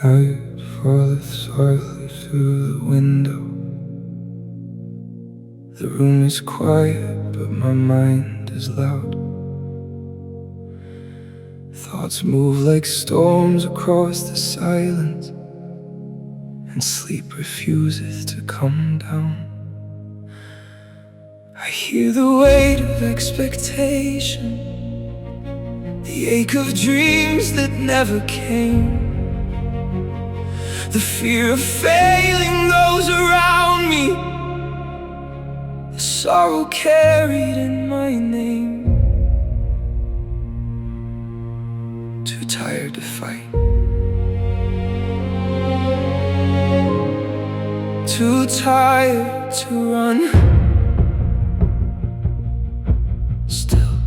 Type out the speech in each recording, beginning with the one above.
Night falleth softly through the window. The room is quiet, but my mind is loud. Thoughts move like storms across the silence, and sleep refuseth to come down. I hear the weight of expectation, the ache of dreams that never came, the fear of failing those around me, the sorrow carried in my name. Too tired to fight, too tired to run. Still,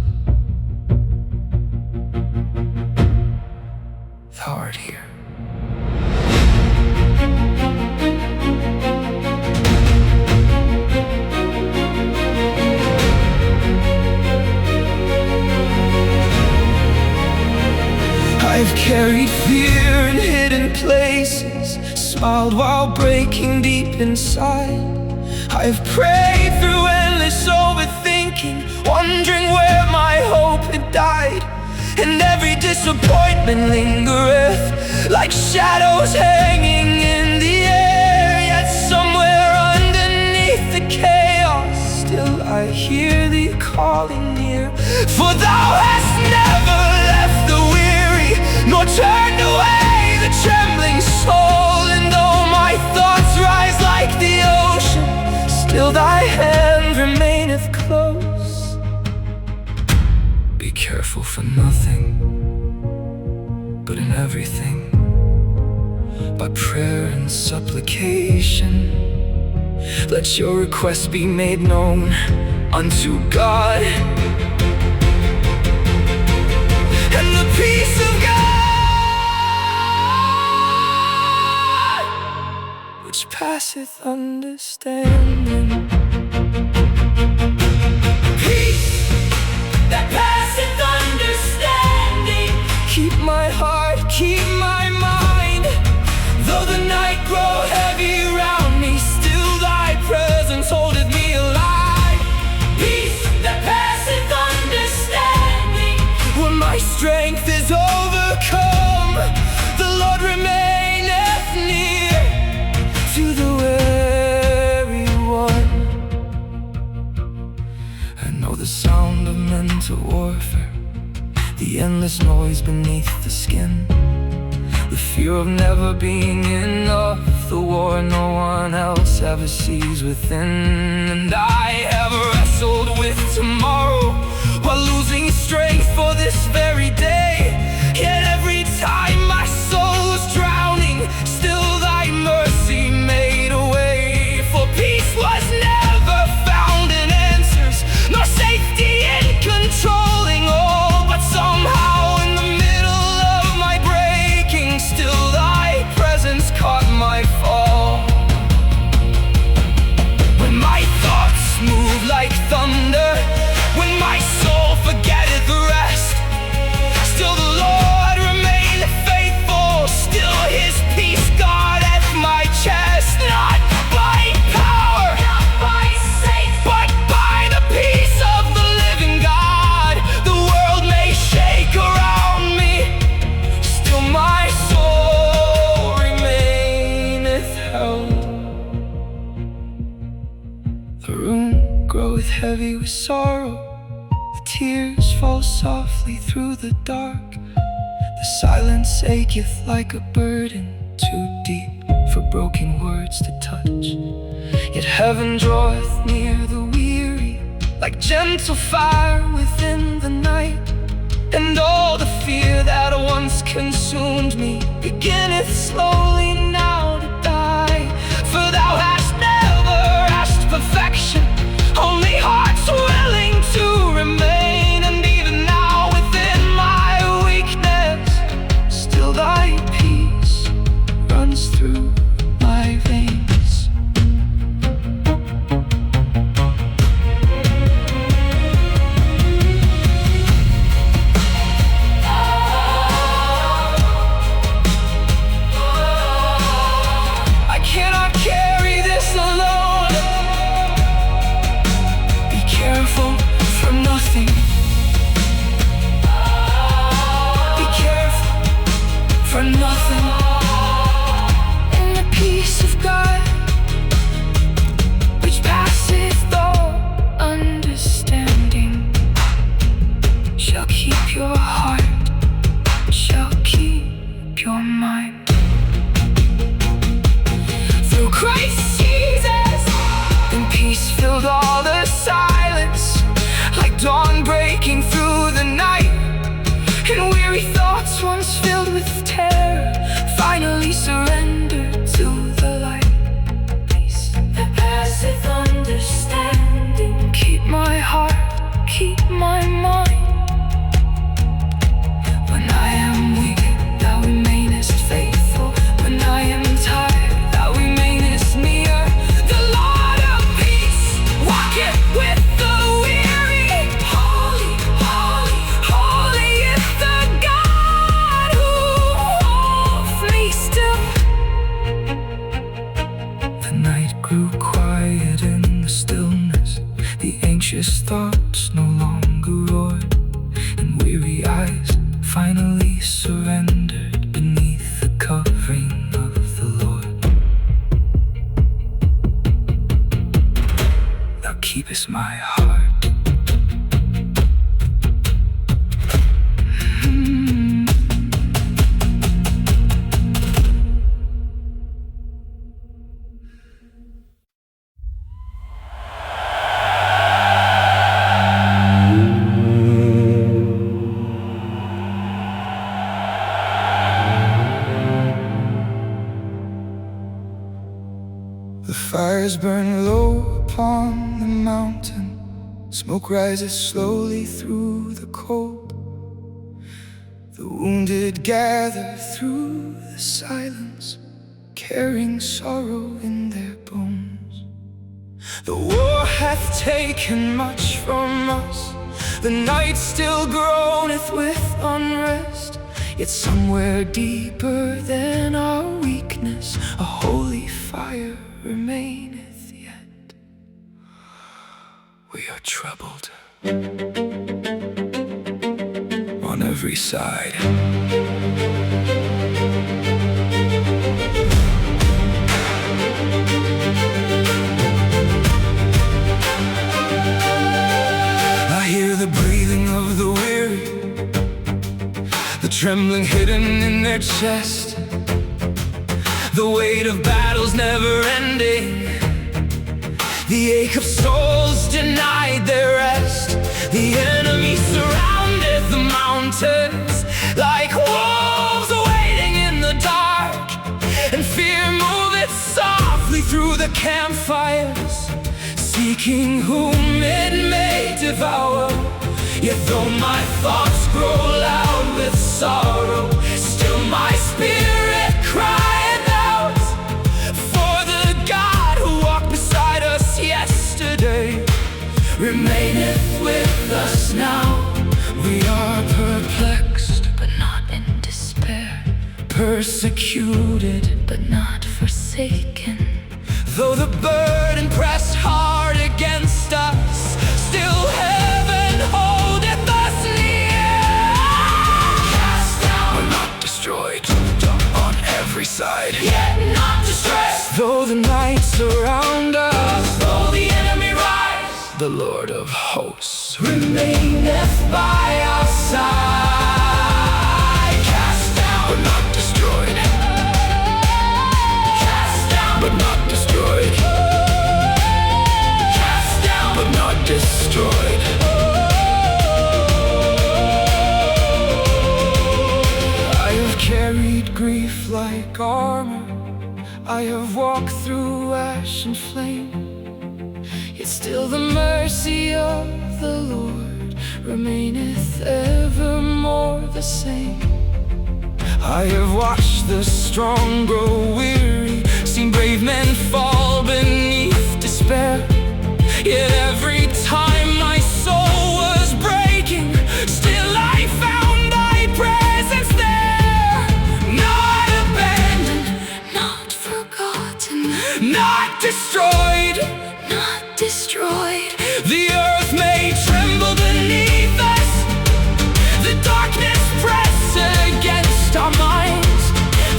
thou art here. I've carried fear in hidden places, smiled while breaking deep inside. I've prayed through endless overthinking, wondering where my hope had died. And every disappointment lingereth like shadows hanging in the air. Yet somewhere underneath the chaos, still I hear thee calling near. For thou hast never left the weary, nor turned away the trembling soul. And though my thoughts rise like the ocean, still thy hand remaineth close. Be careful for nothing, but in everything, by prayer and supplication, let your requests be made known unto God. And the peace of God, which passeth understanding, peace that passeth understanding, keep my heart, keep my mind. Though the night grow heavy round me, still thy presence holdeth me alive. Peace that passeth understanding, when my strength is overcome, the Lord remaineth near to the weary one. I know the sound of mental warfare, the endless noise beneath the skin, the fear of never being enough, the war no one else ever sees within. And I have wrestled with tomorrow while losing strength for this very day. Yet every time my soul was drowning, still thy mercy made a way. For peace was never found in answers, nor safety in controlling all. But somehow in the middle of my breaking, still thy presence caught my fall. When my thoughts move like thunder, when my soul forgetteth rest, still the Lord remaineth faithful, still his peace guardeth my chest. Not by power, not by strength, but by the peace of the living God. The world may shake around me, still my soul remaineth held. The room groweth heavy with sorrow, the tears fall softly through the dark. The silence acheth like a burden too deep for broken words to touch. Yet heaven draweth near the weary, like gentle fire within the night. And all the fear that once consumed me beginneth slowly now to die. For thou hast never asked perfection, only hearts willing to remain. And even now within my weakness, still thy peace runs through my veins. Oh, And weary thoughts once filled with terror finally surrender to the light. Peace that passeth understanding, keep my heart, keep my mind. When I am weak, thou remainest faithful. When I am tired, thou remainest near. The Lord of peace walketh with the weary. Holy, holy, holy is the God who holds me still. The night grew quiet in the stillness. The anxious thoughts no longer roared, and weary eyes finally surrendered beneath the covering of the Lord. Thou keepest my heart. The fires burn low upon the mountain. Smoke rises slowly through the cold. The wounded gather through the silence, carrying sorrow in their bones. The war hath taken much from us. The night still groaneth with unrest. Yet somewhere deeper than our weakness, a holy fire remaineth yet. We are troubled on every side. I hear the breathing of the weary, the trembling hidden in their chest, the weight of battles never ending, the ache of souls denied their rest. The enemy surrounded the mountains like wolves waiting in the dark, and fear moveth softly through the campfires, seeking whom it may devour. Yet though my thoughts grow loud with sorrow, still my spirit crieth out for the God who walked beside us yesterday, remaineth with us now. We are perplexed, but not in despair, persecuted, but not forsaken. Though the burden press hard against us, still heaven holdeth us near. Cast down, but not destroyed, on every side, yet not distressed. Though the night surround us, though the enemy rise, the Lord of hosts remaineth by our side. Cast down, but not destroyed. Cast down, but not destroyed. Cast down, but not destroyed. I have carried grief like armor, I have walked through ash and flame, yet still the mercy of the Lord remaineth evermore the same. I have watched the strong grow weary, seen brave men fall beneath despair, yet every time my soul was breaking, still I found thy presence there. Not abandoned, not forgotten, not destroyed, not destroyed. The earth may tremble beneath us, the darkness press against our minds,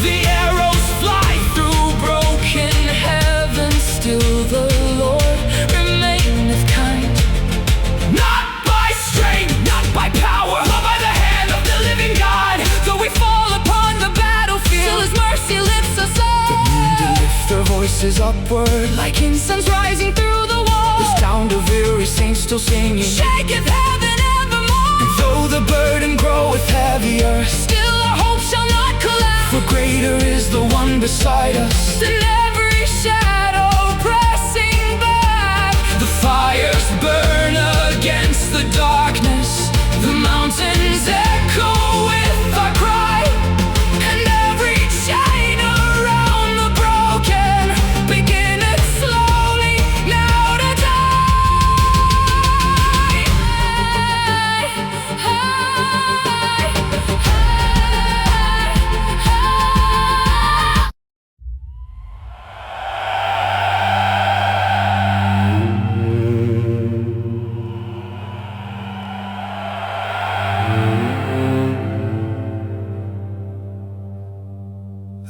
the arrows fly through broken heaven, still the Lord remaineth kind. Not by strength, not by power, but by the hand of the living God. Though we fall upon the battlefield, His mercy lifts us up. The wounded lift their voices upward, like incense rising through the walls. The sound of weary saints still singing, shaketh heaven evermore. And though the burden groweth heavy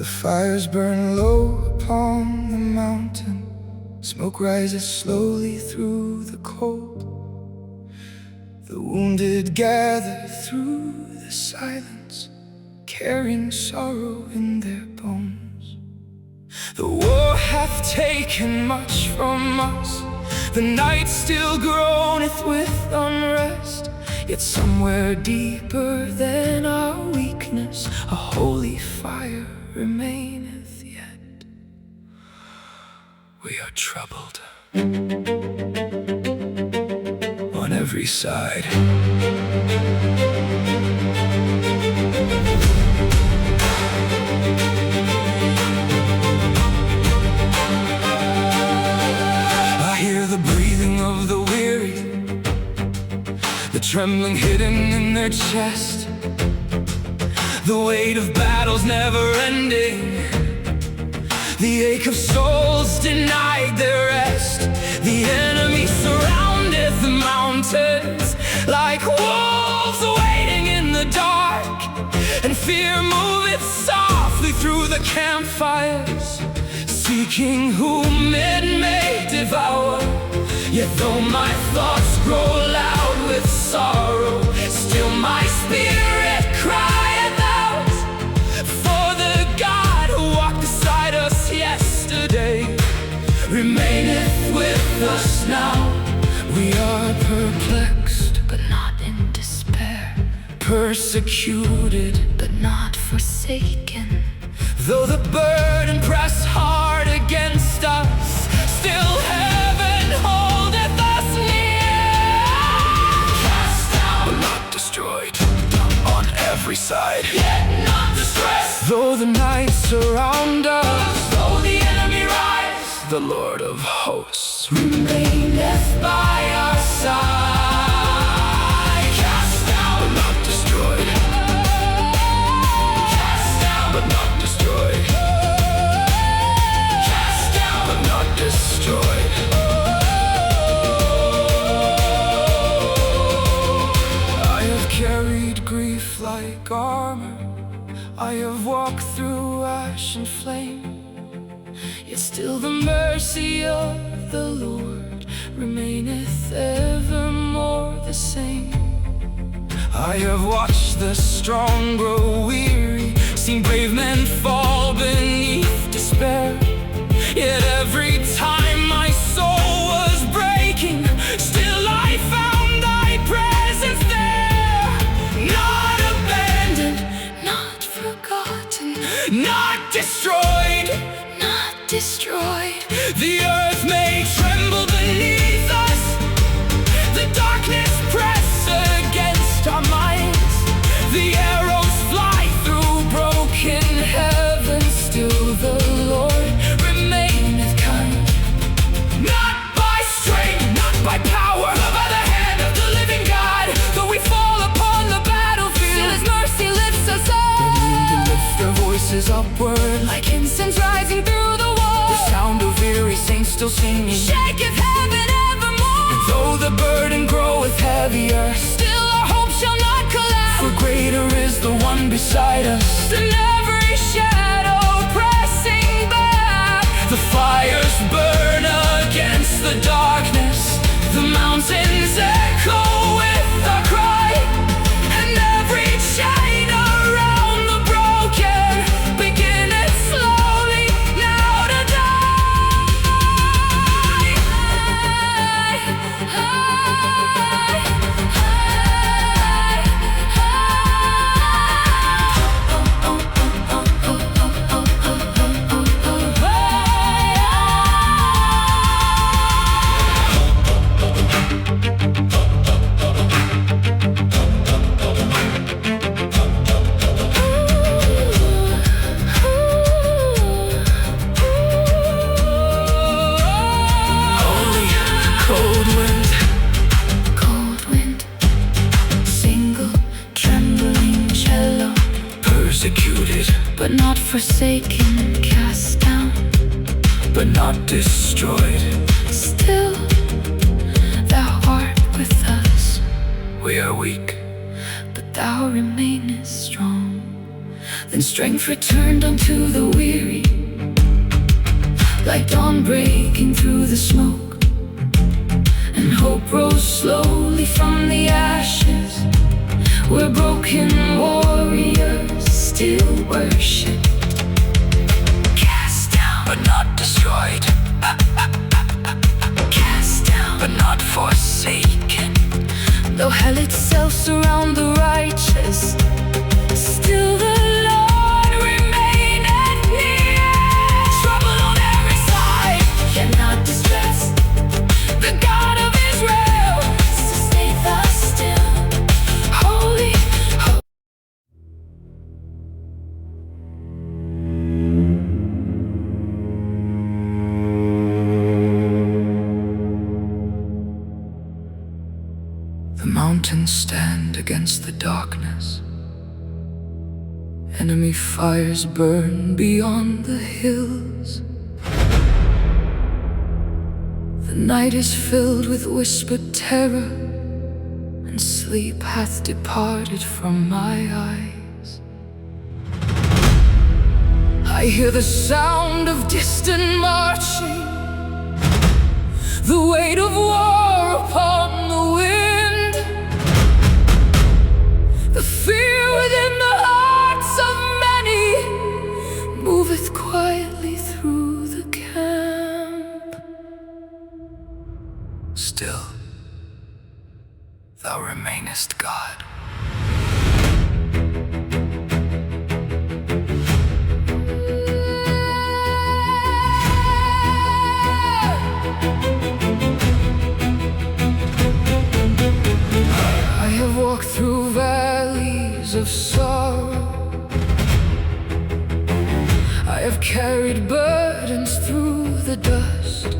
The fires burn low upon the mountain, smoke rises slowly through the cold. The wounded gather through the silence, carrying sorrow in their bones. The war hath taken much from us, the night still groaneth with unrest. Yet somewhere deeper than our weakness, a holy fire remaineth yet. We are troubled on every side. I hear the breathing of the weary, the trembling hidden in their chest, the weight of battles never ending, the ache of souls denied their rest. The enemy surroundeth the mountains like wolves waiting in the dark, and fear moveth softly through the campfires, seeking whom it may devour. Yet though my thoughts grow loud with sorrow, still my spirit crieth out, for the God who walked beside us yesterday remaineth with us now. We are perplexed, but not in despair, persecuted, but not forsaken. Though the burden press hard against us, still heaven holdeth us near. Cast down, but not destroyed, on every side, yet not distressed. Though the night surround us, though the enemy rise, the Lord of hosts remaineth by our side. Cast down, but not destroyed. Cast down, but not destroyed. Cast down, but not destroyed. I have carried grief like armor, I have walked through ash and flame, yet still the mercy of the Lord remaineth evermore the same. I have watched the strong grow weary, seen brave men fall beneath despair, yet every time my soul was breaking, still I found thy presence there. Not abandoned, not forgotten, not destroyed, not destroyed. The earth may tremble beneath us, the darkness press against our minds, the arrows fly through broken heaven, still the Lord remaineth kind. Not by strength, not by power, but by the hand of the living God. Though we fall upon the battlefield, still His mercy lifts us up. Then we lift our voices upward, like incense rising through the wall. The sound of weary saints still singing, shaketh heaven evermore. And though the burden groweth heavier, still our hope shall not collapse. For greater is the one beside us than every shadow pressing back. The fires burn against the darkness, the mountains echo with our cry, and every chain around the broken beginneth slowly now to but not forsaken, cast down, but not destroyed. Still thou art with us. We are weak, but thou remainest strong. Then strength returned unto the weary, like dawn breaking through the smoke. And hope rose slowly from the ashes, where broken warriors still worship. Cast down, but not destroyed. Cast down, but not forsaken. Though hell itself surround the righteous, still the Lord remaineth near. Trouble on every side, yet not distressed. The God of Israel sustaineth us still. Holy, holy. The mountains stand against the darkness. Enemy fires burn beyond the hills. The night is filled with whispered terror, and sleep hath departed from my eyes. I hear the sound of distant marching, the weight of war upon the wind, the fear within the hearts of many moveth quietly through the camp. Still, thou remainest God. I have walked through valleys of sorrow. I have carried burdens through the dust.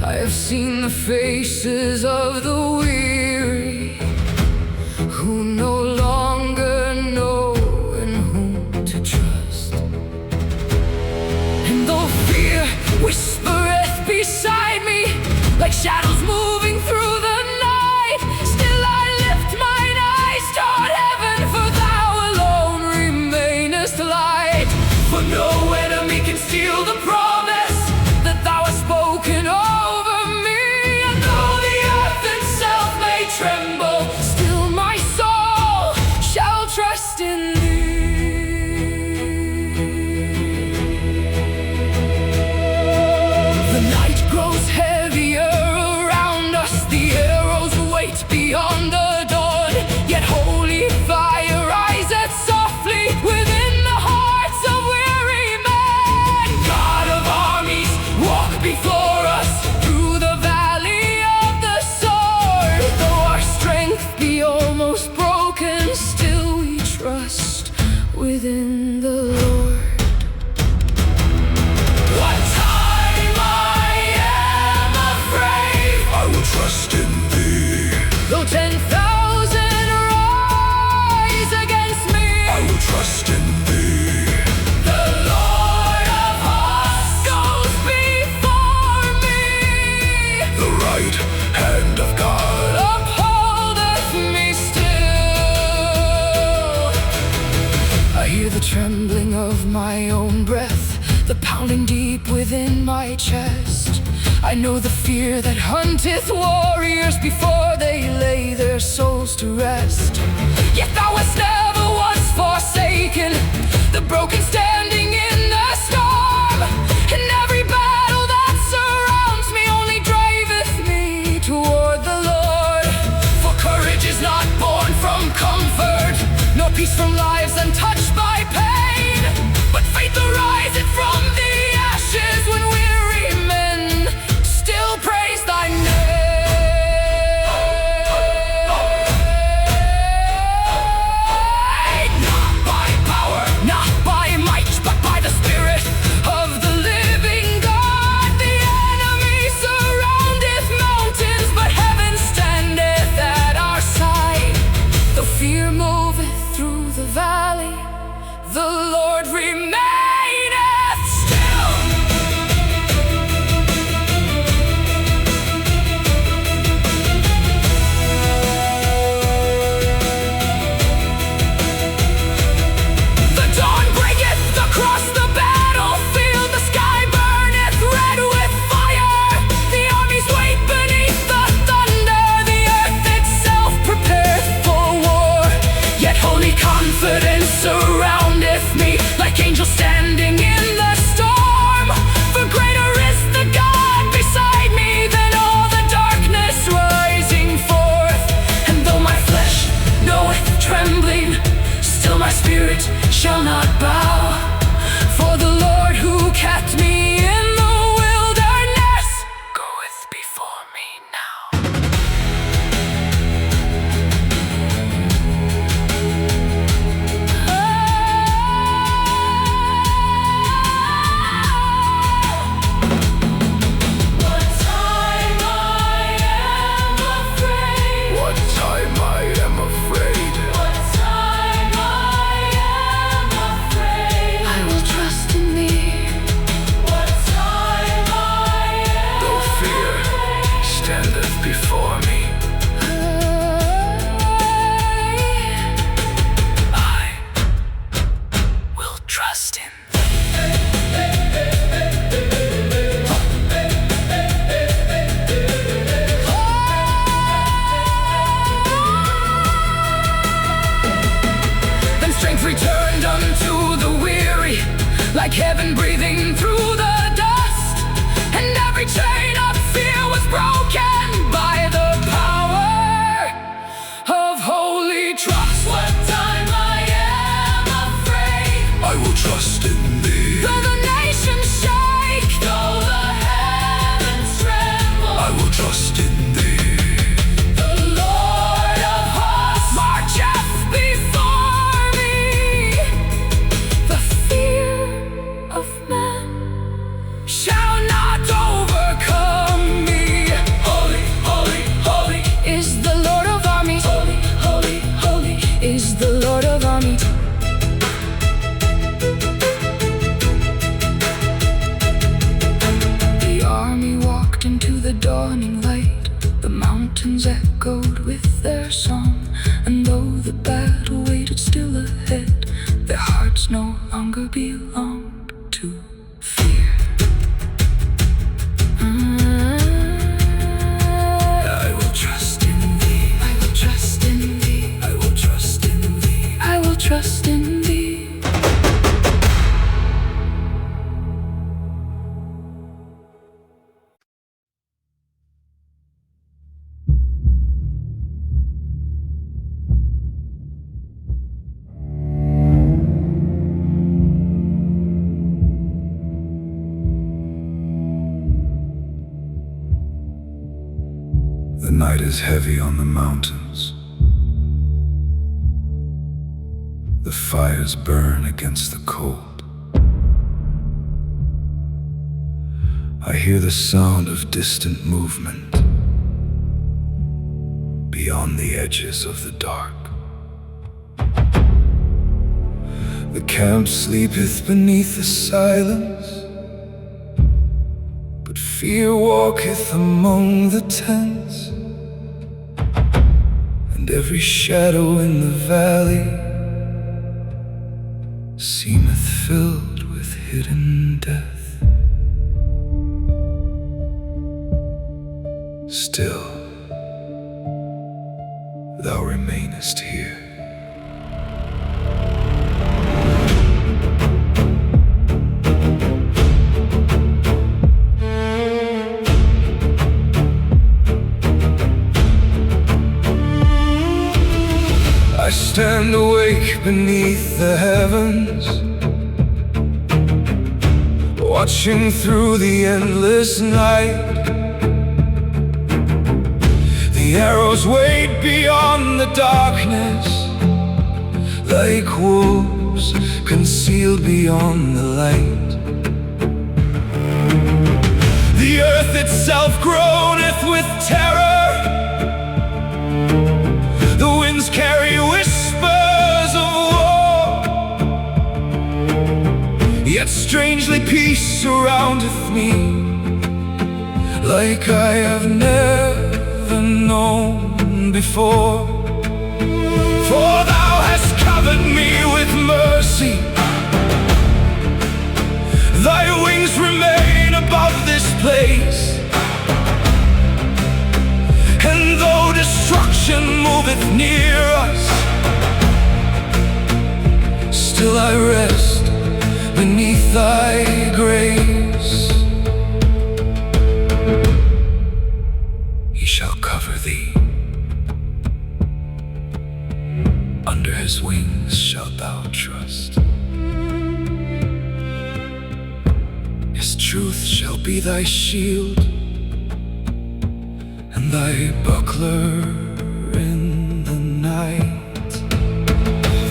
I have seen the faces of the weary, who no longer know in whom to trust. And though fear whispereth beside me, like shadows moving through the night, still I lift mine eyes toward heaven, for thou alone remainest light. For no enemy can steal the promise that thou hast spoken over me. And though the earth itself may tremble, still my soul shall trust in thee. The night grows heavier around us, the arrows wait beyond the dawn, yet holy fire riseth softly within the hearts of weary men. God of armies, walk before us through the valley of the sword. Though our strength be almost broken, still we trust within the Lord. What time I am afraid, I will trust in thee. though 10,000 rise against me, I will trust in thee. the Lord of hosts goes before me. The right hand of God Upholdeth me still. I hear the trembling of my own breath, the pounding deep within my chest. I know the fear that hunteth warriors before they lay their souls to rest. Yet thou hast never once forsaken the broken standing in the storm. In every battle that surrounds me only driveth me toward the Lord. For courage is not born from comfort, nor peace from lives untouched by pain, but faith ariseth from the ashes when weary men still praise thy name. Not by power, not by might, but by the Spirit of the living God. The enemy surroundeth mountains, but heaven standeth at our side. Though fear moveth through the valley, the Lord remaineth still. confidence surroundeth me, like angels standing in the storm. For greater is the God beside me than all the darkness rising forth. And though my flesh knoweth trembling, still my spirit shall not bow. For the Lord who kept me in the wilderness goeth before me now. What time I am afraid. What time I am afraid. What time I am afraid. I will trust in thee. What time I am Though fear standeth before me, I will trust in Then strength returned unto the weary, like heaven breathing through the dust. And every chain of fear was broken by the power of holy trust. What time I am afraid. I will trust in thee. Though the nations shake, though the heavens tremble, I will trust in thee. the Lord of hosts marcheth before me. The fear of man shall not overcome me. Holy, holy, holy is the Lord of armies. Holy, holy, holy is the Lord of armies. The army walked into the dawning light. The mountains echoed with their song. And though the battle waited still ahead, their hearts no longer belonged to fear. I will trust in thee. I will trust in thee. I will trust in thee. I will trust in thee. The night is heavy on the mountains. The fires burn against the cold. I hear the sound of distant movement beyond the edges of the dark. The camp sleepeth beneath the silence, but fear walketh among the tents. And every shadow in the valley seemeth filled with hidden death. Still, thou remainest here. I stand awake beneath the heavens, watching through the endless night. The arrows wait beyond the darkness, like wolves concealed beyond the light. The earth itself groaneth with terror. The winds carry whispers of war, yet strangely peace surroundeth me, like I have never known before. For thou hast covered me with mercy, thy wings remain above this place. And though destruction moveth near us, Still I rest beneath thy grace. He shall cover thee. Under his wings shalt thou trust. His truth shall be thy shield, and thy buckler in the night.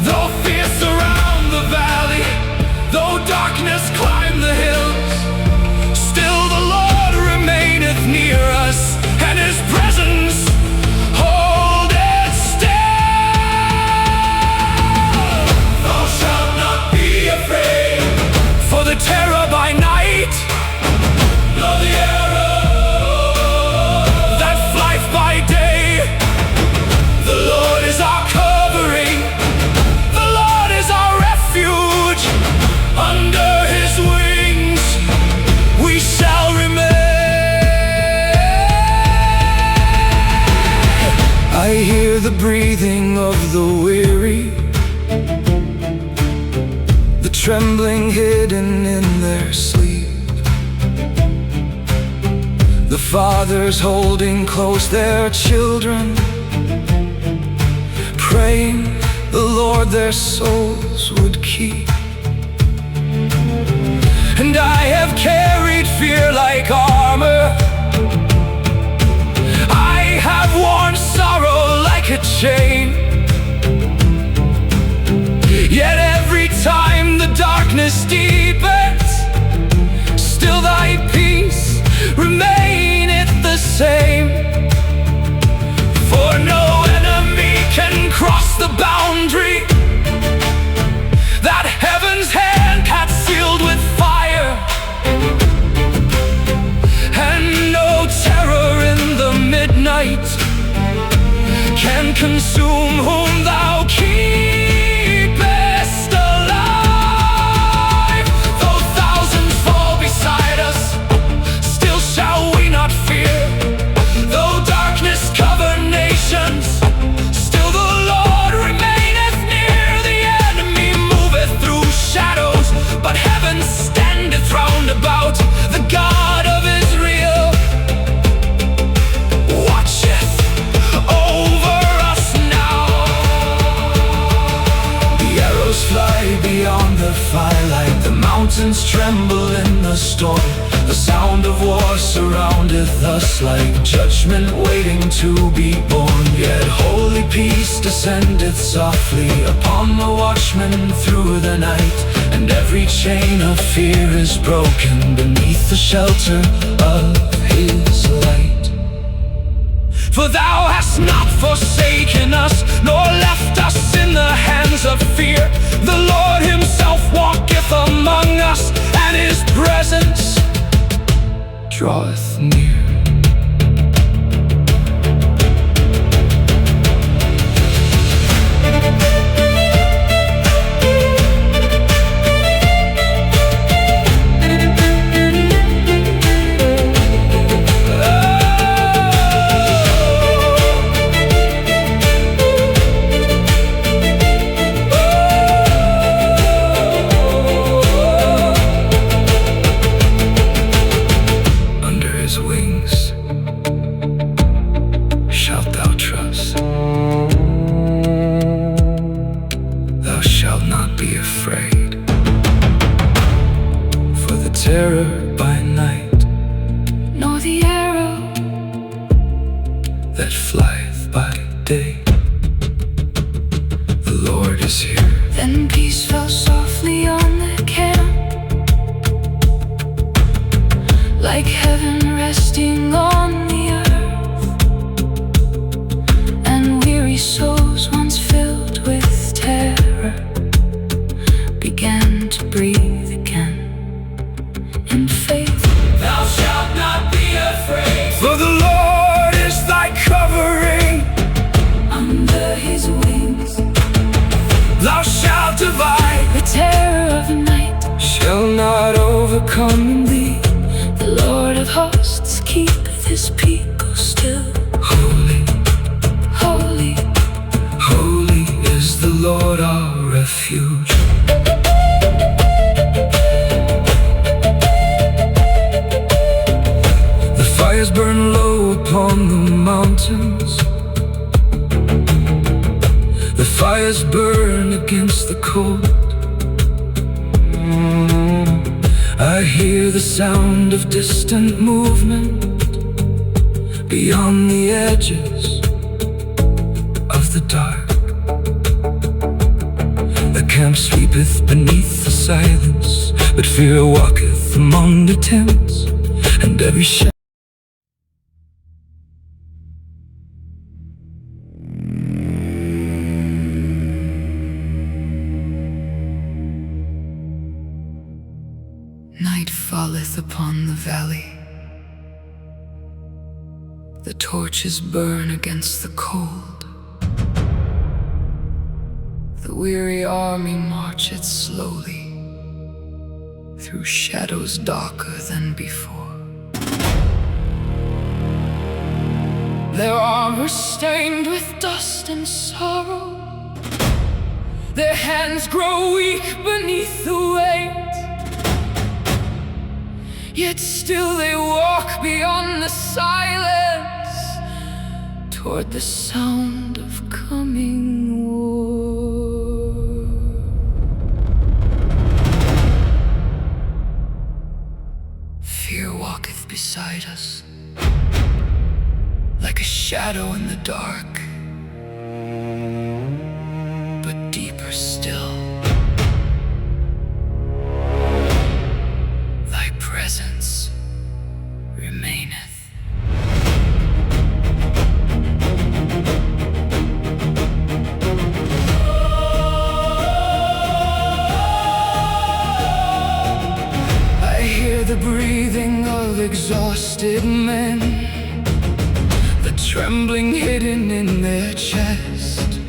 Though fear surround the valley, though darkness climb the hills, still the Lord remaineth near us, and his presence holdeth still. Thou shalt not be afraid for the terror by night, nor the arrow that flieth by day. The Lord is our covering, the Lord is our refuge. Under his wings we shall remain. I hear the breathing of the weary, the trembling hidden in their sleep, the fathers holding close their children, praying the Lord their souls would keep. And I have carried fear like armor, I have worn sorrow like a chain. Yet every time the darkness deepens, still thy peace remaineth the same. For no enemy can cross the boundary that heaven's hand hath sealed with fire, and no terror in the midnight can consume whom thou keepest alive. Though thousands fall beside us, still shall we not fear. Though darkness cover nations, still the Lord remaineth near. The enemy moveth through shadows, but heaven standeth round about. The God of Israel watcheth over us now. The arrows fly beyond the firelight, the mountains tremble in the storm. The sound of war surroundeth us like judgment waiting to be born. Yet holy peace descendeth softly upon the watchmen through the night, and every chain of fear is broken beneath the shelter of his light. For thou hast not forsaken us, nor left us in the hands of fear. The Lord himself walketh among us, and his presence draweth near. Terror by night, nor the arrow that flieth by day. The Lord is here. Then peace fell softly on the camp, like heaven resting on the earth. And weary souls once filled with terror began to breathe again in faith. Thou shalt not be afraid, for the Lord is thy covering. Under his wings Thou shalt divide. the terror of the night Shall not overcome thee. The Lord of hosts keepeth his people still. Holy, Holy, holy is the Lord our refuge. fires burn low upon the mountains. The fires burn against the cold. I hear the sound of distant movement beyond the edges of the dark. The camp sleepeth beneath the silence, but fear walketh among the tents, and every shadow. Night falleth upon the valley. The torches burn against the cold. The weary army marcheth slowly through shadows darker than before. Their armor stained with dust and sorrow. Their hands grow weak beneath the weight. Yet still they walk beyond the silence toward the sound of coming war. Fear walketh beside us like a shadow in the dark, but deeper still, thy presence remaineth. I hear the breathing of exhausted men, the trembling hidden in their chest,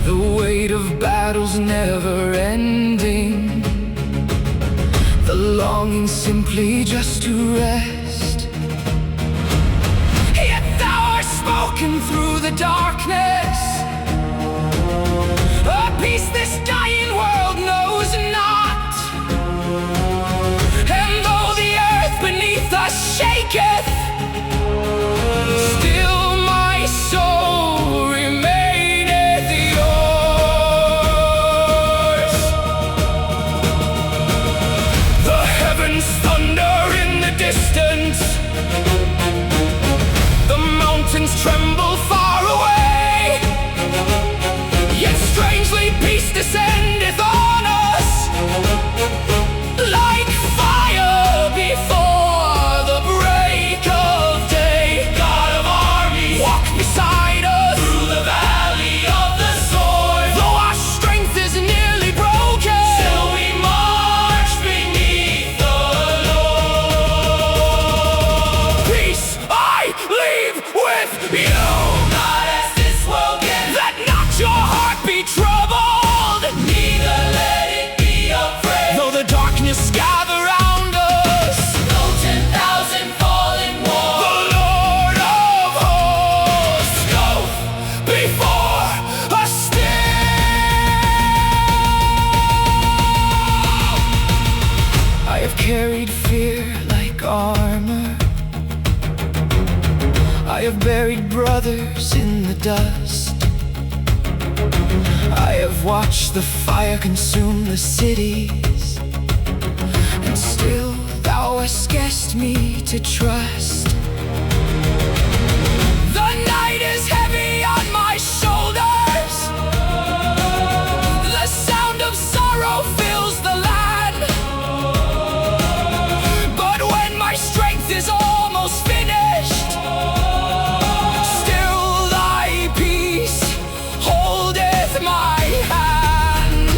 the weight of battles never ending, the longing simply just to rest. Yet thou art spoken through the darkness, a peace this dying world knows not. And though the earth beneath us shaketh, still my soul remaineth yours. The heavens thunder in the distance, the mountains tremble far away, yet strangely peace descendeth on us like fire before the break of day. God of armies, walk beside us through the valley of the sword. Though our strength is nearly broken, still we march beneath the Lord. Peace I leave with you, not as this world gives. Let not your heart be troubled, neither let it be afraid. Though the darkness gather round us, though 10,000 fall in war, the Lord of hosts goeth before us still. I have carried fear like armor, I have buried brothers in the dust, I have watched the fire consume the cities, and still thou hast guessed me to trust. The night is heavy on my shoulders, the sound of sorrow fills the land. But when my strength is almost finished, still thy peace holdeth my hand.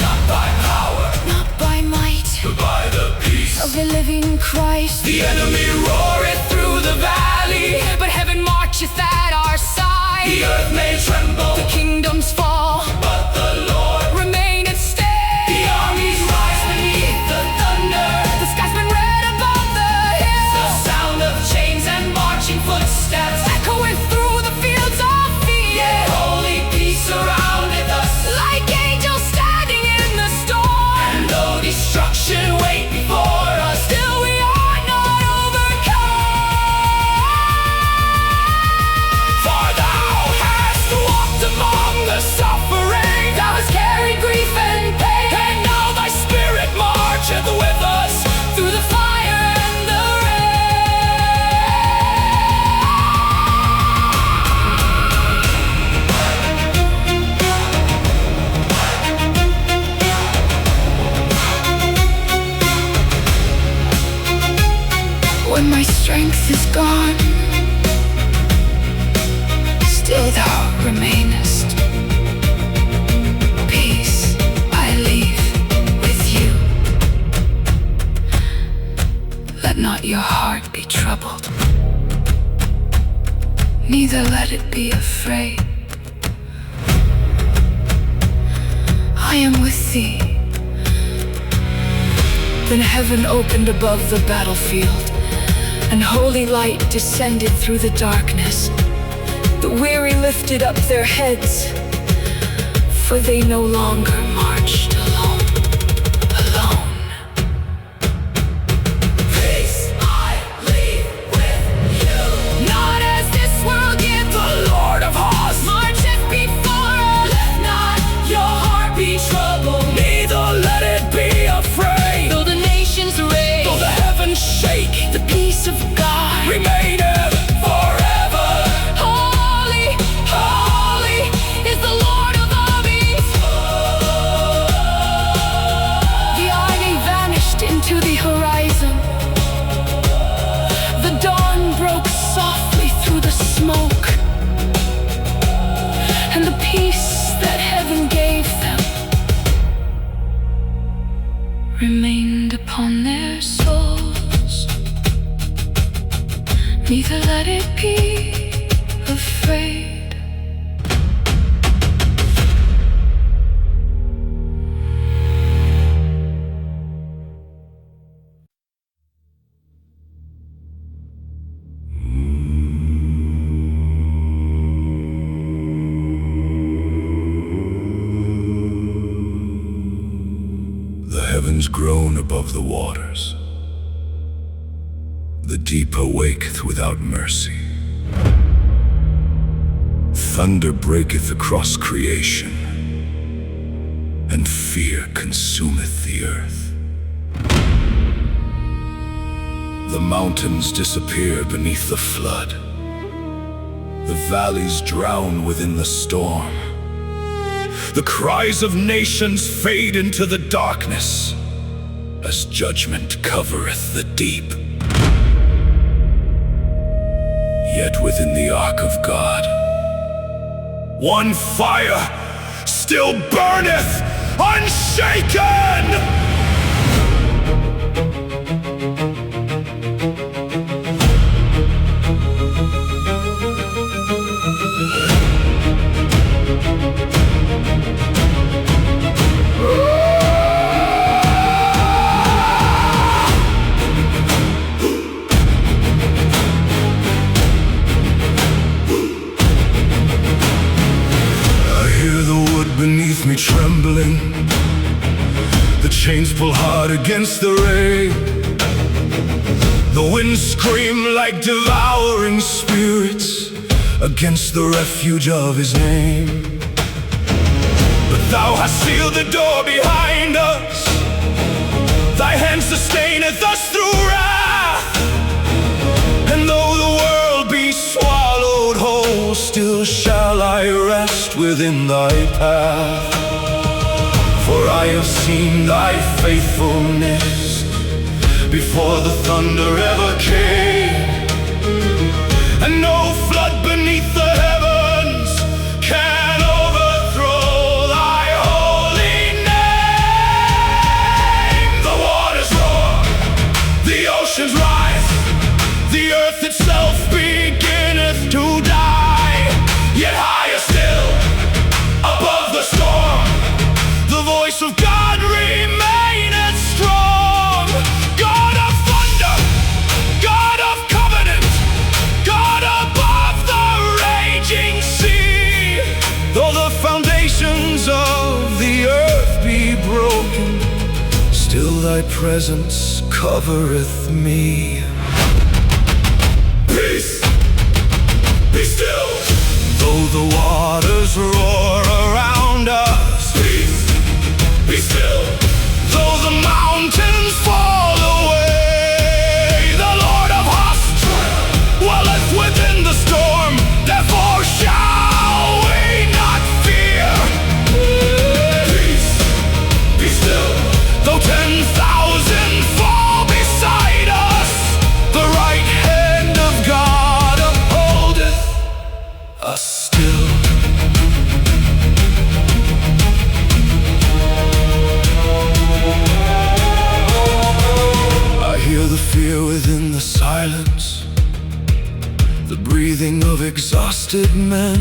Not by power, not by might, but by the peace of the living Christ. The enemy roareth through the valley, but heaven marcheth at our side. The earth may tremble, the kingdoms fall, but the Lord remaineth steady. The armies rise beneath the thunder, the sky's been red above the hills. The sound of chains and marching footsteps echoeth through the fields of field. Yet holy peace surroundeth us like angels standing in the storm. And though destruction wait before us, still we are not overcome. troubled, neither let it be afraid. I am with thee. Then heaven opened above the battlefield, and holy light descended through the darkness. The weary lifted up their heads, for they no longer marched alone. Peace I leave with you. Not as this world gives, the Lord of hosts marcheth before us. Let not your heart be troubled, neither let it be afraid. Though the nations rage, though the heavens shake, the peace of God remaineth forever. Holy, holy is the Lord of armies. The army vanished into the horizon. The dawn broke softly through the smoke, and the peace that heaven gave them remained upon their souls. Neither let it be afraid. The heavens groan above the waters. The deep awaketh without mercy. Thunder breaketh across creation, and fear consumeth the earth. The mountains disappear beneath the flood. The valleys drown within the storm. The cries of nations fade into the darkness, as judgment covereth the deep. Yet within the ark of God, one fire still burneth unshaken. Beneath me trembling, the chains pull hard against the rain. The winds scream like devouring spirits against the refuge of his name. But thou hast sealed the door behind us, thy hand sustaineth us through wrath. And though the world be swallowed whole, still shall I rest within thy path. For I have seen thy faithfulness before the thunder ever came, and no flood beneath the heavens can overthrow thy holy name. The waters roar, the oceans rise, the earth itself beginneth to die. Yet higher still, above the storm, the voice of God remaineth strong. God of thunder, God of covenant, God above the raging sea. Though the foundations of the earth be broken, still thy presence covereth me. Peace, be still. Though the waters roar around us, peace, be still. Though the mountains fall away, the Lord of hosts dwelleth within the storm. Therefore shall we not fear. Peace, be still. Though 10,000 fall beside us, the right hand of God upholdeth us still. exhausted men.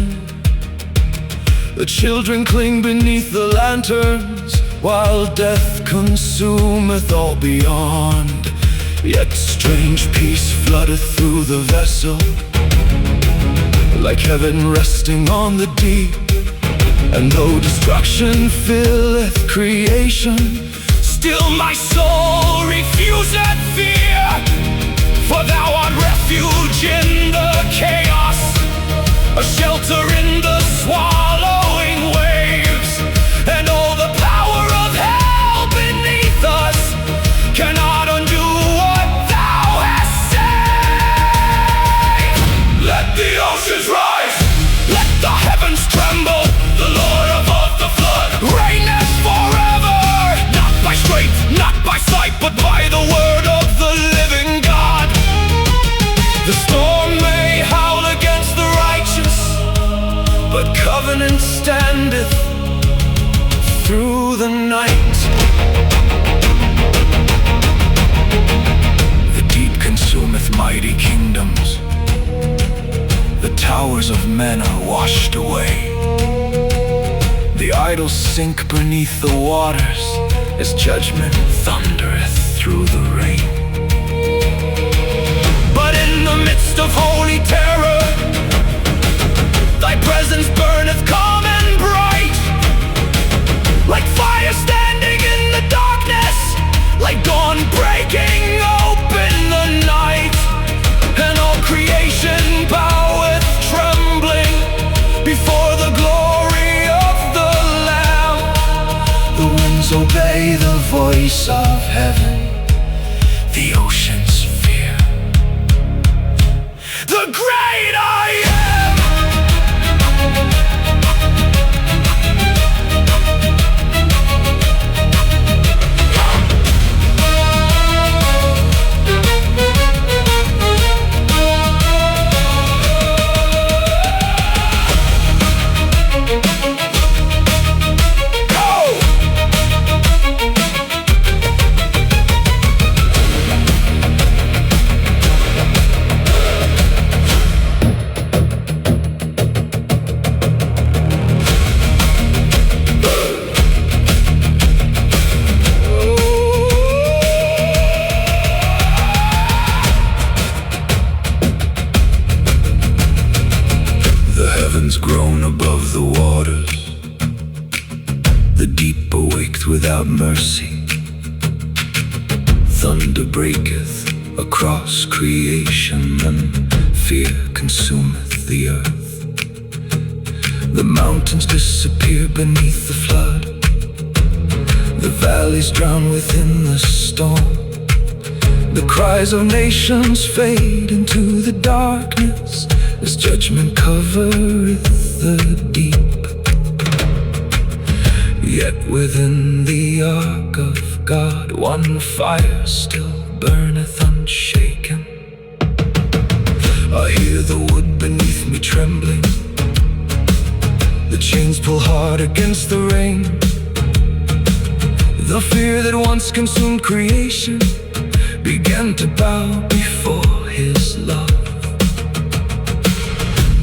The children cling beneath the lanterns, while death consumeth all beyond. Yet strange peace floodeth through the vessel, like heaven resting on the deep. And though destruction filleth creation, still my soul refuseth fear. For thou art refuge in the chaos, a shelter in the swallowing waves. And all the power of hell beneath us cannot undo what thou hast saved. Let the oceans rise, let the heavens tremble. The Lord above the flood reigneth forever. Not by strength, not by sight, but by the word of the living God. The storm may howl against the righteous, but covenant standeth through the night. The deep consumeth mighty kingdoms, the towers of men are washed away. The idols sink beneath the waters, as judgment thundereth through the rain. But in the midst of holy terror, thy presence burneth calm and bright, like fire standing in the darkness, like dawn breaking open the night. And all creation boweth trembling before the glory of the Lamb. The winds obey the voice of heaven, the oceans fear the great I am. Grown above the waters, the deep awaked without mercy. Thunder breaketh across creation, and fear consumeth the earth. The mountains disappear beneath the flood, the valleys drown within the storm. The cries of nations fade into the darkness, as judgment covereth the deep. Yet within the ark of God one fire still burneth unshaken. I hear the wood beneath me trembling, the chains pull hard against the rain. The fear that once consumed creation began to bow before his love.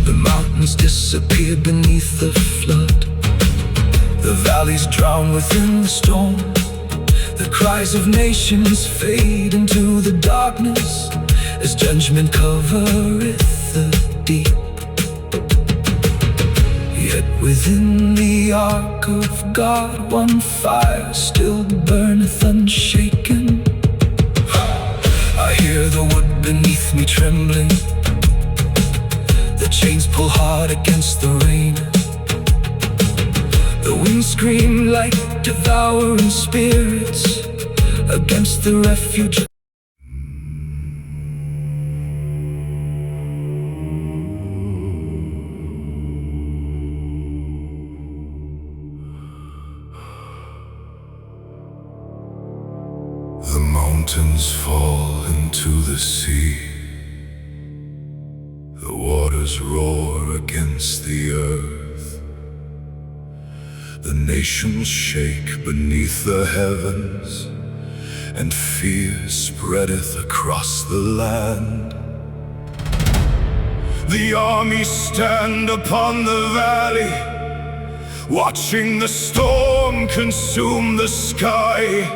The mountains disappear beneath the flood, the valleys drown within the storm. The cries of nations fade into the darkness, as judgment covereth the deep. Yet within the ark of God one fire still burneth unshaken. I hear the wood beneath me trembling, the chains pull hard against the rain. The winds scream like devouring spirits against the refuge. The mountains fall into the sea, the waters roar against the earth. The nations shake beneath the heavens, and fear spreadeth across the land. The armies stand upon the valley, watching the storm consume the sky.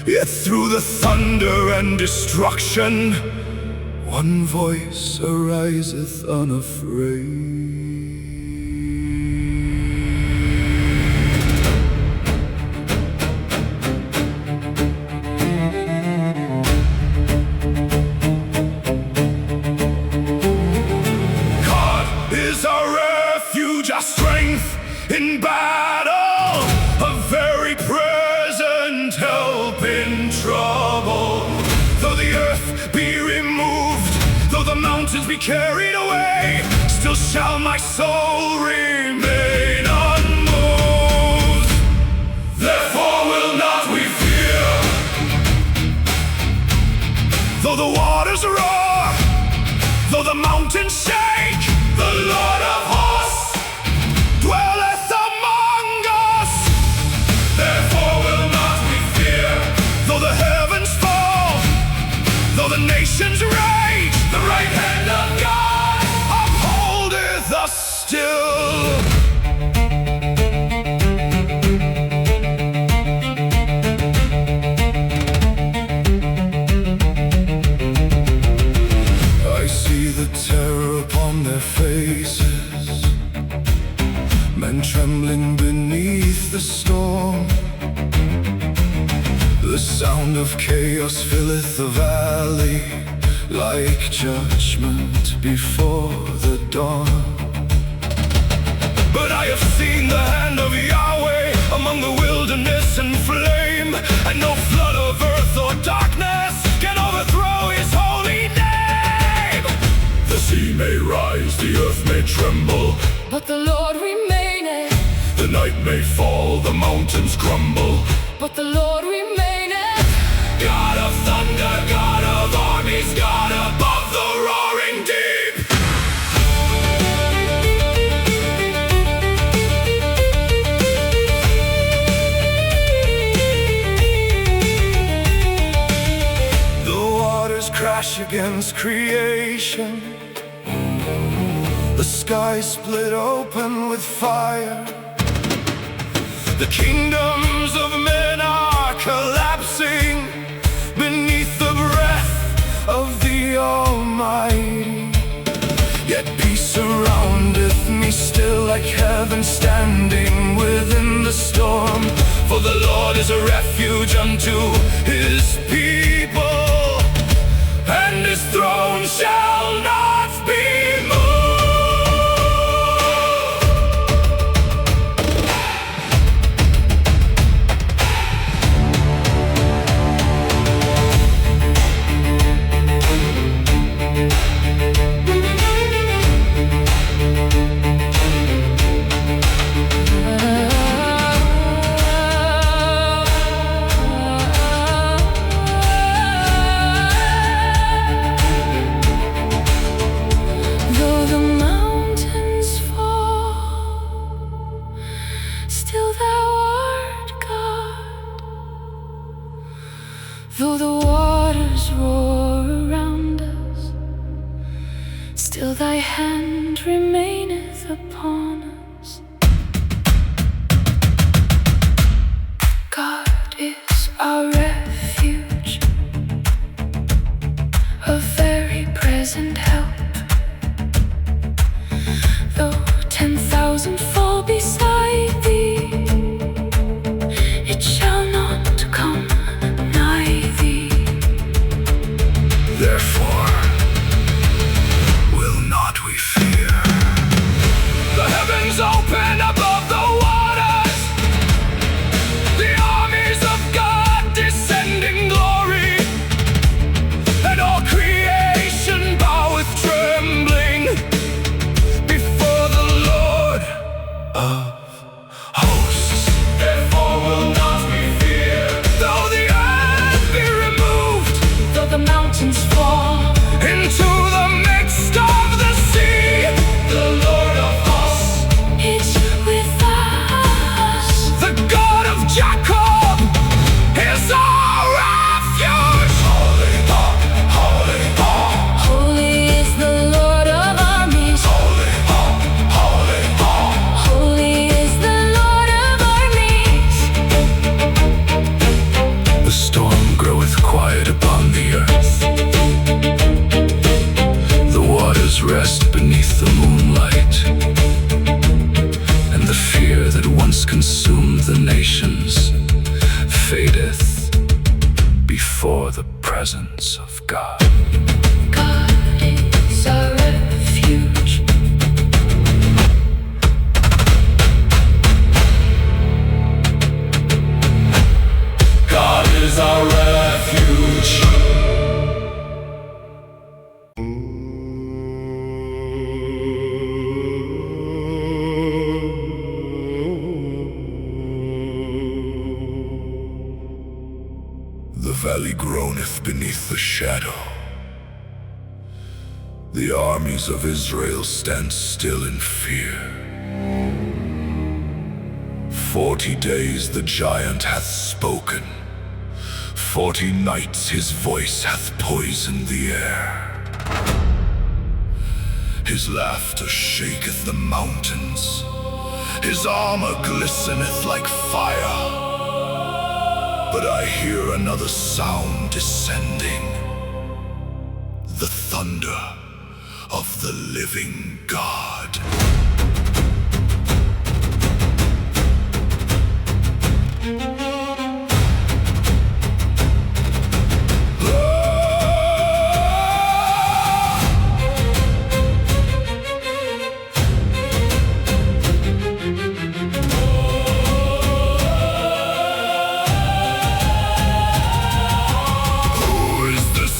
Yet through the thunder and destruction, one voice ariseth unafraid. Our strength in battle, a very present help in trouble. Though the earth be removed, though the mountains be carried away, still shall my soul remain unmoved. Therefore will not we fear, though the waters roar, though the mountains shake. The Lord of hosts dwelleth among us. Therefore will not we fear, though the heavens fall, though the nations rage. The right hand of God upholdeth us still. I see the terror upon their faces, men trembling beneath the storm. The sound of chaos filleth the valley, like judgment before the dawn. But I have seen the hand of Yahweh among the wilderness and flame, and no flood of earth or darkness can overthrow his holy name. The sea may rise, the earth may tremble, but the Lord remaineth. the night may fall, the mountains crumble, But the Lord remaineth. God of thunder, God of armies, God above the roaring deep. The waters crash against creation, the sky split open with fire. The kingdoms of men are collapsing beneath the breath of the Almighty. Yet peace surroundeth me still, like heaven standing within the storm. For the Lord is a refuge unto his people, and his throne shall not be moved. Though the waters roar around us, still thy hand remaineth upon us. God is our refuge, a very present help. Though 10,000 fall beside thee, it shall not come nigh thee. Therefore will not we fear. The heavens the nations fadeth before the presence of God. God is our refuge. God is our refuge. The valley groaneth beneath the shadow. The armies of Israel stand still in fear. 40 days the giant hath spoken, 40 nights his voice hath poisoned the air. His laughter shaketh the mountains, his armor glisteneth like fire. But I hear another sound descending, the thunder of the living God.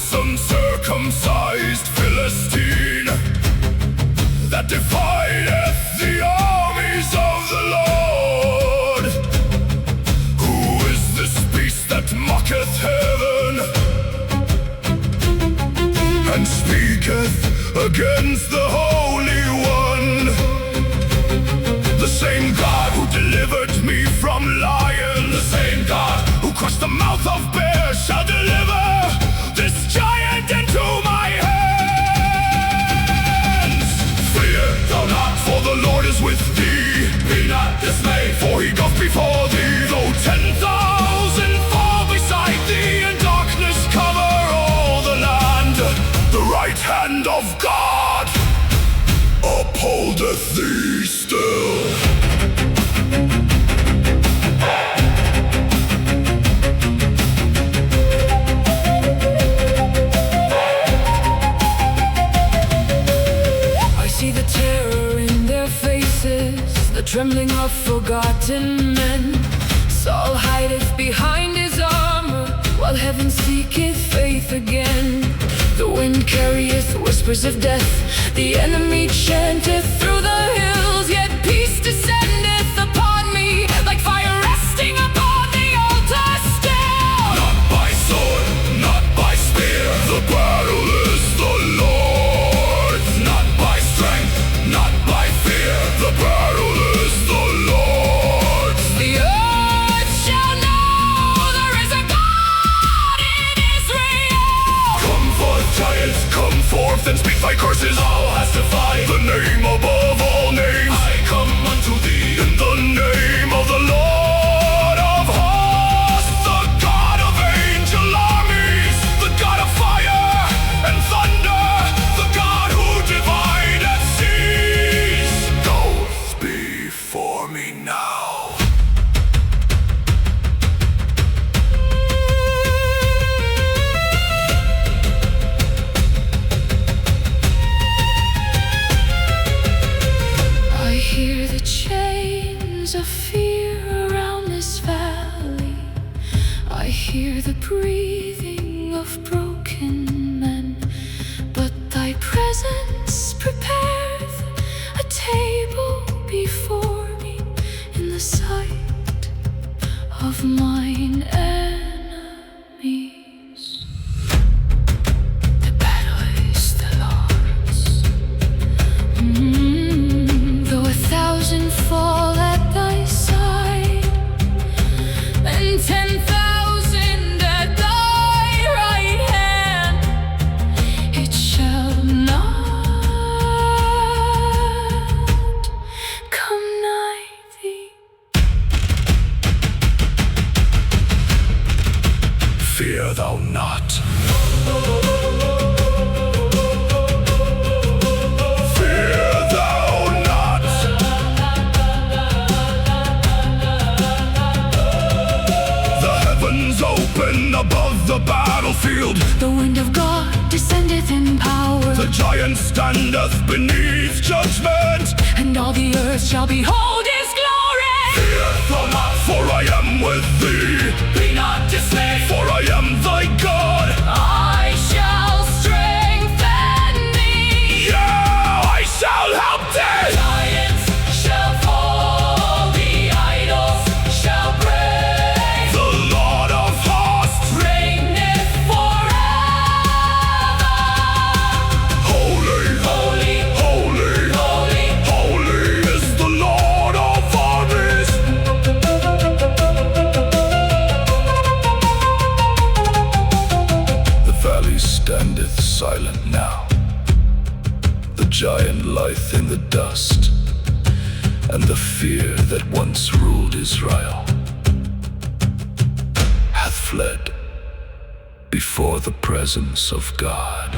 Uncircumcised Philistine that defieth the armies of the Lord? Who is this beast that mocketh heaven and speaketh against the Holy One? The same God who delivered me from lions, the same God who crushed the mouth of bears shall deliver this giant into my hands. Fear thou not, for the Lord is with thee. Be not dismayed, for he goeth before thee. Though 10,000 fall beside thee, and darkness cover all the land, the right hand of God upholdeth thee still. The trembling of forgotten men. Saul hideth behind his armor, while heaven seeketh faith again. The wind carrieth whispers of death, the enemy chanteth through the hills, yet peace descendeth upon me, like fire resting upon the altar still. Not by sword, not by spear, the battle is the Lord's. Not by strength, not by fear, the battle is the Lord's. The earth shall know there is a God in Israel. Come forth, giants, come forth, and speak thy curses. Thou hast defied the name above all names. I come unto thee in the name of the Lord of hosts, the God of angel armies, the God of fire and thunder, the God who divideth seas. Goeth before me now. I hear the chains of fear around this valley. I hear the breathing of broken men. But thy presence prepareth a table before me in the sight of mine enemies. The battle is the Lord's. Though 1,000 fall at thy side, and 10,000 at thy right hand, it shall not come nigh thee. Fear thou not. Fear thou not. above the battlefield. The wind of God descendeth in power. The giant standeth beneath judgment. And all the earth shall behold his glory. Fear not, for I am with thee. Be not dismayed, for I am thy God. I shall strengthen thee. Yeah, I shall help thee. Giants shall fall, the idols shall break. The Lord of hosts Reigneth forever. Holy, Holy, holy, holy, holy is the Lord of armies. The valley standeth silent now. The giant lieth in the dust, and the fear that once ruled Israel hath fled before the presence of God.